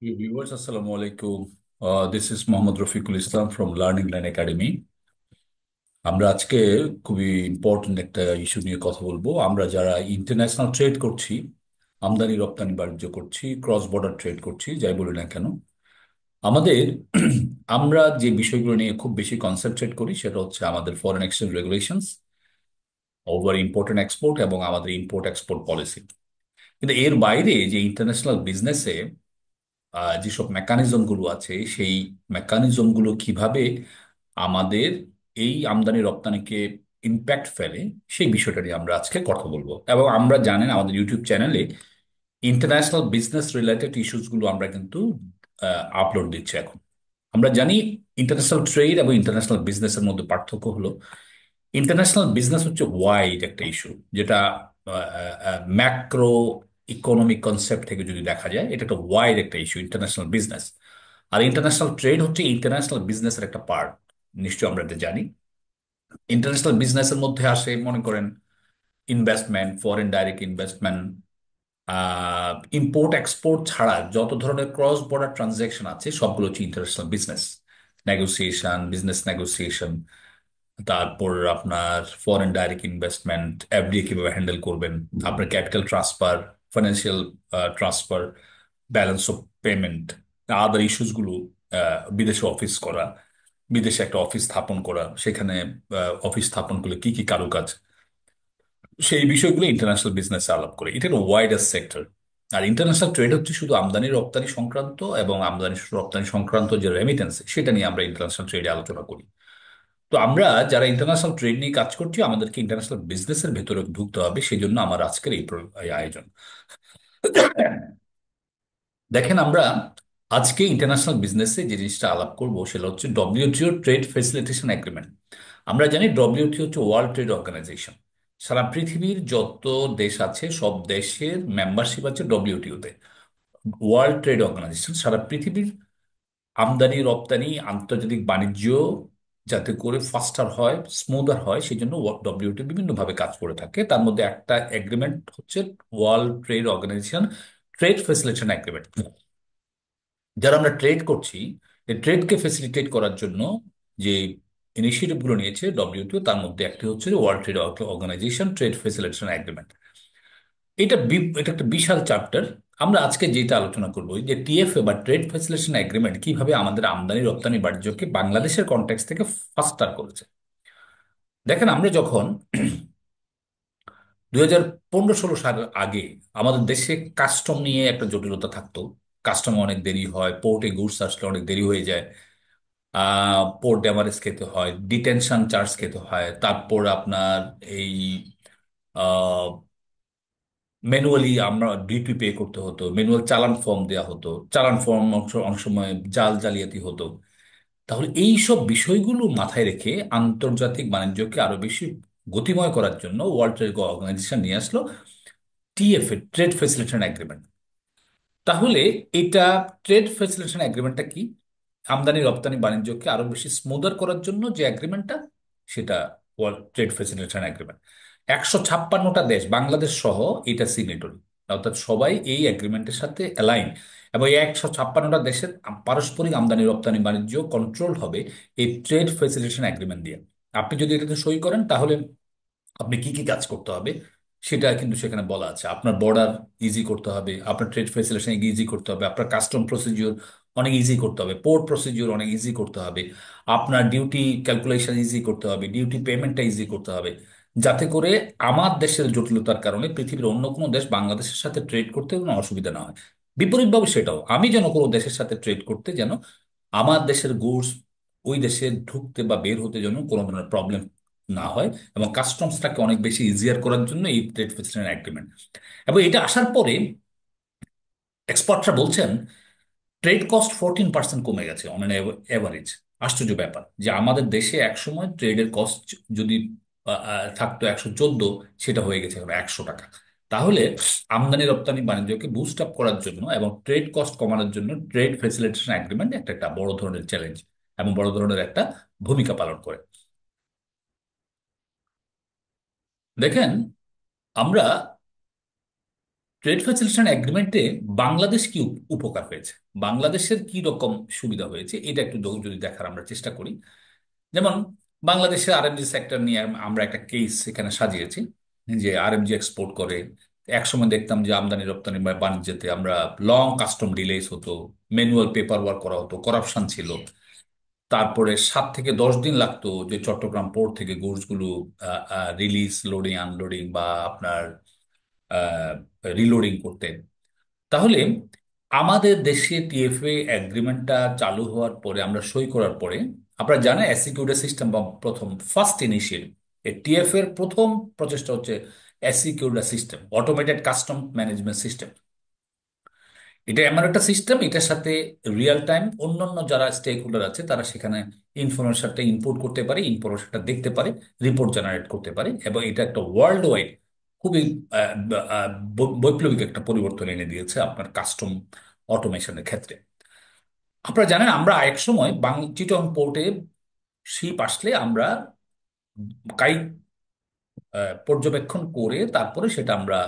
Hey viewers, Assalamu alaikum. This is Mohammad Rafiqul Islam from Learning Line Academy. আমরা আজকে খুবই important একটা issue নিয়ে কথা বলবো। আমরা যারা ইন্টারন্যাশনাল ট্রেড করছি, আমদানি রপ্তানি বাণিজ্য করছি, ক্রস বর্ডার ট্রেড করছি, যাই বলি না কেন, আমাদের আমরা যে বিষয়গুলো নিয়ে খুব বেশি কনসেন্ট্রেট করি সেটা হচ্ছে আমাদের foreign exchange regulations, over import and export এবং আমাদের ইম্পোর্ট এক্সপোর্ট পলিসি। কিন্তু এর বাইরে যে ইন্টারন্যাশনাল বিজনেসে যেসব মেকানিজম গুলো আছে, সেই মেকানিজম গুলো কিভাবে আমাদের এই আমদানি রপ্তানিকে ইম্প্যাক্ট ফেলে, সেই বিষয়টা নিয়ে আমরা আজকে কথা বলবো। এবং আমরা জানেন আমাদের ইউটিউব চ্যানেলে ইন্টারন্যাশনাল বিজনেস রিলেটেড ইস্যুস গুলো আমরা কিন্তু আপলোড দিচ্ছি এখন। আমরা জানি ইন্টারন্যাশনাল ট্রেড এবং ইন্টারন্যাশনাল বিজনেসের মধ্যে পার্থক্য হলো, ইন্টারন্যাশনাল বিজনেস হচ্ছে ওয়াইড একটা ইস্যু, যেটা ম্যাক্রো ইকোনমিক কনসেপ্ট থেকে যদি দেখা যায়, এটা একটা ওয়াইড একটা ইস্যু ইন্টারন্যাশনাল বিজনেস। আর ইন্টারন্যাশনাল ট্রেড হচ্ছে ইন্টারন্যাশনাল বিজনেসের একটা পার্ট। নিশ্চয়ই আমরা এটা জানি। ইন্টারন্যাশনাল বিজনেসের মধ্যে আসে, মনে করেন, investment, foreign direct investment, import export ছাড়া যত ধরনের ক্রস বর্ডার ট্রানজ্যাকশন আছে সবগুলো হচ্ছে international business. Negotiation, business negotiation, তারপর আপনার ফরেন ডাইরেক্ট ইনভেস্টমেন্ট, এফডিএ কিভাবে হ্যান্ডেল করবেন, আপনার capital transfer, financial transfer, balance of payment, other issues গুলো, বিদেশে অফিস করা, বিদেশে একটা অফিস স্থাপন করা, সেখানে অফিস স্থাপন করলে কি কি কারুকাজ, সেই বিষয়গুলো ইন্টারন্যাশনাল বিজনেস আলাপ করে। এটা একটা ওয়াইডার সেক্টর। আর ইন্টারন্যাশনাল ট্রেড হচ্ছে শুধু আমদানি রপ্তানি সংক্রান্ত, এবং আমদানি রপ্তানি সংক্রান্ত যে রেমিটেন্স, সেটা নিয়ে আমরা ইন্টারন্যাশনাল ট্রেডে আলোচনা করি। তো আমরা যারা ইন্টারন্যাশনাল ট্রেড নিয়ে কাজ করছি, আমাদেরকে ইন্টারন্যাশনাল বিজনেসের ভেতরে ঢুকতে হবে। সেই জন্য আমার আজকের এই আয়োজন। দেখেন, আমরা আজকে ইন্টারন্যাশনাল বিজনেসে যে জিনিসটা আলাপ করবো সেটা হচ্ছে ডব্লিউটিও ট্রেড ফেসিলিটেশন এগ্রিমেন্ট। আমরা জানি ডব্লিউটিও হচ্ছে ওয়ার্ল্ড ট্রেড অর্গানাইজেশন। সারা পৃথিবীর যত দেশ আছে সব দেশের মেম্বারশিপ আছে ডব্লিউটিওতে। ওয়ার্ল্ড ট্রেড অর্গানাইজেশন সারা পৃথিবীর আমদানি রপ্তানি, আন্তর্জাতিক বাণিজ্য যাতে করে ফাস্টার হয়, স্মুদার হয়, সেই জন্য ডব্লিউটিও বিভিন্নভাবে কাজ করে থাকে। তার মধ্যে একটা এগ্রিমেন্ট হচ্ছে world trade organization trade facilitation agreement. যারা আমরা ট্রেড করছি, এই ট্রেডকে ফেসিলিটেট করার জন্য যে ইনিশিয়েটিভ গুলো নিয়েছে ডব্লিউটিও, তার মধ্যে একটি হচ্ছে world trade organization trade facilitation agreement. এটা একটা বিশাল চ্যাপ্টার। আমরা আজকে যেটা আলোচনা করবো যে টিএফএ বা ট্রেড ফেসিলিটেশন এগ্রিমেন্ট কিভাবে আমাদের আমদানি রপ্তানি বাণিজ্যকে বাংলাদেশের কনটেক্সট থেকে ফাস্টার করেছে। দেখেন, আমরা যখন 2015-16 সাল আগে আমাদের দেশে কাস্টম নিয়ে একটা জটিলতা থাকতো। কাস্টমে অনেক দেরি হয়, পোর্টে গুডস আসলে অনেক দেরি হয়ে যায়, পোর্ট ড্যামারেজ খেতে হয়, ডিটেনশন চার্জ খেতে হয়, তারপর আপনার এই ম্যানুয়ালি আমরা ডিউটি পে করতে হতো, ম্যানুয়াল চালান ফর্ম দেওয়া হতো, চালান ফর্ম অনেক সময় জাল জালিয়াতি হতো। তাহলে এই সব বিষয়গুলো মাথায় রেখে আন্তর্জাতিক বাণিজ্যকে আরো বেশি গতিময় করার জন্য ওয়ার্ল্ড ট্রেড অর্গানাইজেশন নিয়ে আসলো টিএফএ, ট্রেড ফেসিলিটেশন এগ্রিমেন্ট। তাহলে এটা, ট্রেড ফেসিলিটেশন এগ্রিমেন্টটা কি? আমদানি রপ্তানি বাণিজ্যকে আরো বেশি স্মুদার করার জন্য যে এগ্রিমেন্টটা, সেটা ওয়ার্ল্ড ট্রেড ফেসিলিটেশন এগ্রিমেন্ট। 156টা দেশ, বাংলাদেশ সহ, এটা সিগনেটরি। অর্থাৎ সবাই এই এগ্রিমেন্টের সাথে অ্যালাইন। এবং এই 156টা দেশের পারস্পরিক আমদানি রপ্তানি বাণিজ্য কন্ট্রোল হবে এই ট্রেড ফেসিলিটেশন এগ্রিমেন্ট দিয়ে। আপনি যদি এটাতে সই করেন, তাহলে আপনি কি কি কাজ করতে হবে সেটা কিন্তু সেখানে বলা আছে। আপনার বর্ডার ইজি করতে হবে, আপনার ট্রেড ফেসিলিটেশন ইজি করতে হবে, আপনার কাস্টম প্রসিডিওর অনেক ইজি করতে হবে, পোর্ট প্রসিডিওর অনেক ইজি করতে হবে, আপনার ডিউটি ক্যালকুলেশন ইজি করতে হবে, ডিউটি পেমেন্টটা ইজি করতে হবে, যাতে করে আমার দেশের জটিলতার কারণে পৃথিবীর অন্য কোনো দেশ বাংলাদেশের সাথে ট্রেড করতে কোনো অসুবিধা না হয়। বিপরীতভাবে সেটাও, আমি যেন কোনো দেশের সাথে ট্রেড করতে যেন আমার দেশের গুডস ওই দেশে ঢুকতে বা বের হতে যেন কোনো ধরনের প্রবলেম না হয়। এবং কাস্টমসটাকে অনেক বেশি ইজিয়ার করার জন্য এই ট্রেড ফেসিলিটেশন এগ্রিমেন্ট। এবং এটা আসার পরে এক্সপার্টরা বলছেন ট্রেড কস্ট 14% কমে গেছে অন এভারেজ। আশ্চর্য ব্যাপার যে আমাদের দেশে একসময় ট্রেডের কস্ট যদি থাকতো 114, সেটা হয়ে গেছে এখন 100 টাকা। তাহলে আমদানি রপ্তানি বাণিজ্যকে বুস্ট আপ করার জন্য এবং ট্রেড কস্ট কমানোর জন্য ট্রেড ফেসিলিটেশন এগ্রিমেন্ট একটা একটা বড় ধরনের চ্যালেঞ্জ এবং বড় ধরনের একটা ভূমিকা পালন করে। দেখেন, আমরা ট্রেড ফ্যাসিলিটেশন এগ্রিমেন্টে বাংলাদেশ কি উপকার হয়েছে, বাংলাদেশের কি রকম সুবিধা হয়েছে, এটা একটু যদি দেখার আমরা চেষ্টা করি। যেমন বাংলাদেশের আরএমজি সেক্টর নিয়ে আমরা একটা কেস এখানে সাজিয়েছি, যে আরএমজি এক্সপোর্ট করে। একসময় দেখতাম যে আমদানি রপ্তানি বা বাণিজ্যতে আমরা লং কাস্টম ডিলেস হতো, ম্যানুয়াল পেপার ওয়ার্ক করা হতো, করাপশন ছিল। তারপরে 7 থেকে 10 দিন লাগতো যে চট্টগ্রাম পোর্ট থেকে গুডস গুলো রিলিজ, লোডিং, আনলোডিং বা আপনার রিলোডিং করতে। তাহলে আমাদের দেশে টিএফএ এগ্রিমেন্টটা চালু হওয়ার পরে, আমরা সই করার পরে, আপনারা জানেন এসিকিউডা সিস্টেম বা প্রথম ফার্স্ট ইনিশিয়েল টিএফ এর প্রথম প্রচেষ্টা হচ্ছে ASYCUDA system, automated custom management system. এটা এমন একটা সিস্টেম, এটার সাথে রিয়েল টাইম অন্যান্য যারা স্টেক হোল্ডার আছে তারা সেখানে ইনফরমেশনটা ইনপুট করতে পারে, ইনফরমেশনটা দেখতে পারে, রিপোর্ট জেনারেট করতে পারে। এবং এটা একটা ওয়ার্ল্ড ওয়াইড খুবই বৈপ্লবিক একটা পরিবর্তন এনে দিয়েছে আপনার কাস্টম অটোমেশনের ক্ষেত্রে। আপনারা জানেন আমরা এক সময় চিটং পোর্টে শিপ আসলে আমরা কাইট পর্যবেক্ষণ করে তারপরে সেটা আমরা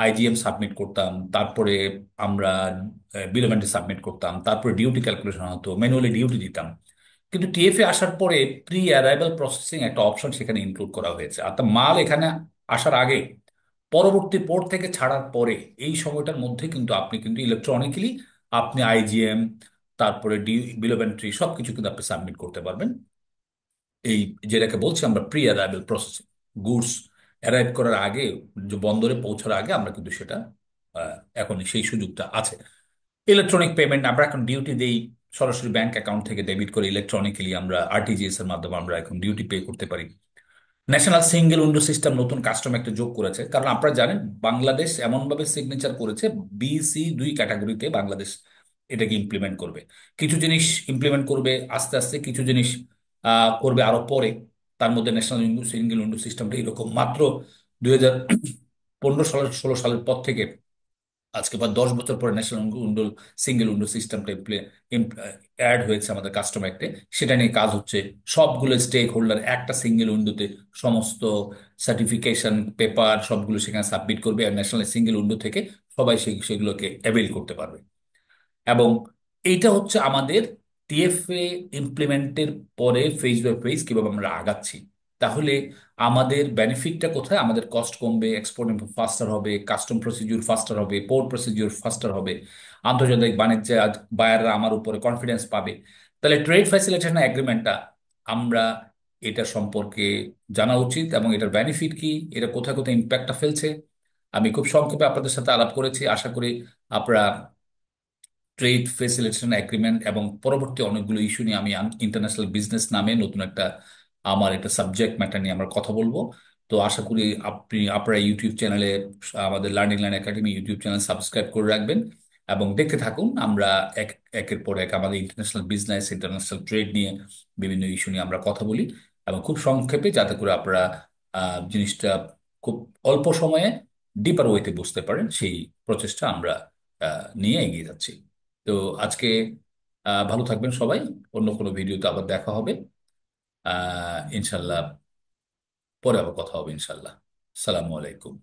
আইজিএম সাবমিট করতাম, তারপরে আমরা বিল অফ এন্ট্রি সাবমিট করতাম, তারপরে ডিউটি ক্যালকুলেশন হতো, ম্যানুয়ালি ডিউটি দিতাম। কিন্তু টিএফএ আসার পরে প্রি অ্যারাইভাল প্রসেসিং একটা অপশন সেখানে ইনক্লুড করা হয়েছে, অর্থাৎ মাল এখানে আসার আগে, পরবর্তী পোর্ট থেকে ছাড়ার পরে, এই সময়টার মধ্যে কিন্তু আপনি কিন্তু ইলেকট্রনিক্যালি আপনি আইজিএম, তারপরে বিল অফ এন্ট্রি সবকিছু কিন্তু আপনি সাবমিট করতে পারবেন। এই যেটাকে বলছি আমরা pre arrival processing, goods arrive করার আগে, যে বন্দরে পৌঁছার আগে আমরা কিন্তু সেটা আহ, এখন সেই সুযোগটা আছে। ইলেকট্রনিক পেমেন্ট আমরা এখন ডিউটি দেই, সরাসরি ব্যাংক অ্যাকাউন্ট থেকে ডেবিট করে ইলেকট্রনিক্যালি আমরা আরটিজিএস এর মাধ্যমে আমরা এখন ডিউটি পে করতে পারি। ন্যাশনাল সিঙ্গেল উইন্ডো সিস্টেম নতুন কাস্টম একটা যোগ করেছে, কারণ আপনারা জানেন বাংলাদেশ এমনভাবে সিগনেচার করেছে, BC2 ক্যাটাগরিতে বাংলাদেশ এটাকে ইমপ্লিমেন্ট করবে। কিছু জিনিস ইমপ্লিমেন্ট করবে আস্তে আস্তে, কিছু জিনিস করবে আরো পরে। তার মধ্যে ন্যাশনাল সিঙ্গেল উইন্ডো সিস্টেমটা এরকম মাত্র 2015 সালের 16 সালের পর থেকে আজকে প্রায় 10 বছর পরে ন্যাশনাল উইন্ডো সিঙ্গেল উইন্ডো সিস্টেমটা অ্যাড হয়েছে আমাদের কাস্টম অ্যাক্টে। সেটা নিয়ে কাজ হচ্ছে। সবগুলো স্টেক হোল্ডার একটা সিঙ্গেল উইন্ডোতে সমস্ত সার্টিফিকেশন পেপার সবগুলো সেখানে সাবমিট করবে, আর ন্যাশনাল সিঙ্গেল উইন্ডো থেকে সবাই সেগুলোকে অ্যাভেল করতে পারবে। এবং এইটা হচ্ছে আমাদের টিএফএ ইমপ্লিমেন্টের পরে ফেজ বাই ফেজ কিভাবে আমরা আগাচ্ছি। তাহলে আমাদের বেনিফিটটা কোথায়? আমাদের কস্ট কমবে, এক্সপোর্ট ফাস্টার হবে, কাস্টম প্রসিডিউর ফাস্টার হবে, পোর্ট প্রসিডিউর ফাস্টার হবে, আন্তর্জাতিক বাণিজ্যে বায়াররা আমার উপরে কনফিডেন্স পাবে। তাহলে ট্রেড ফ্যাসিলিটেশন এগ্রিমেন্টটা আমরা এটা সম্পর্কে জানা উচিত, এবং এটার বেনিফিট কি, এটা কোথায় কোথায় ইম্প্যাক্টটা ফেলছে। আমি খুব সংক্ষেপে আপনাদের সাথে আলাপ করেছি, আশা করি আপনারা ট্রেড ফেসিলিটেশন এগ্রিমেন্ট এবং পরবর্তী অনেকগুলো ইস্যু নিয়ে আমি ইন্টারন্যাশনাল বিজনেস নামে নতুন একটা আমার একটা সাবজেক্ট ম্যাটার নিয়ে আমরা কথা বলবো। তো আশা করি আপনারা ইউটিউব চ্যানেলে, আমাদের learning line academy YouTube channel subscribe করে রাখবেন এবং দেখতে থাকুন। আমরা এক একের পর এক আমাদের ইন্টারন্যাশনাল বিজনেস, ইন্টারন্যাশনাল ট্রেড নিয়ে বিভিন্ন ইস্যু নিয়ে আমরা কথা বলি, এবং খুব সংক্ষেপে, যাতে করে আপনারা জিনিসটা খুব অল্প সময়ে ডিপার ওয়েতে বুঝতে পারেন, সেই প্রচেষ্টা আমরা নিয়ে এগিয়ে যাচ্ছি। তো আজকে ভালো থাকবেন সবাই। অন্য কোনো ভিডিওতে আবার দেখা হবে ইনশাল্লাহ। পরে আবার কথা হবে ইনশাল্লাহ। সালামু আলাইকুম।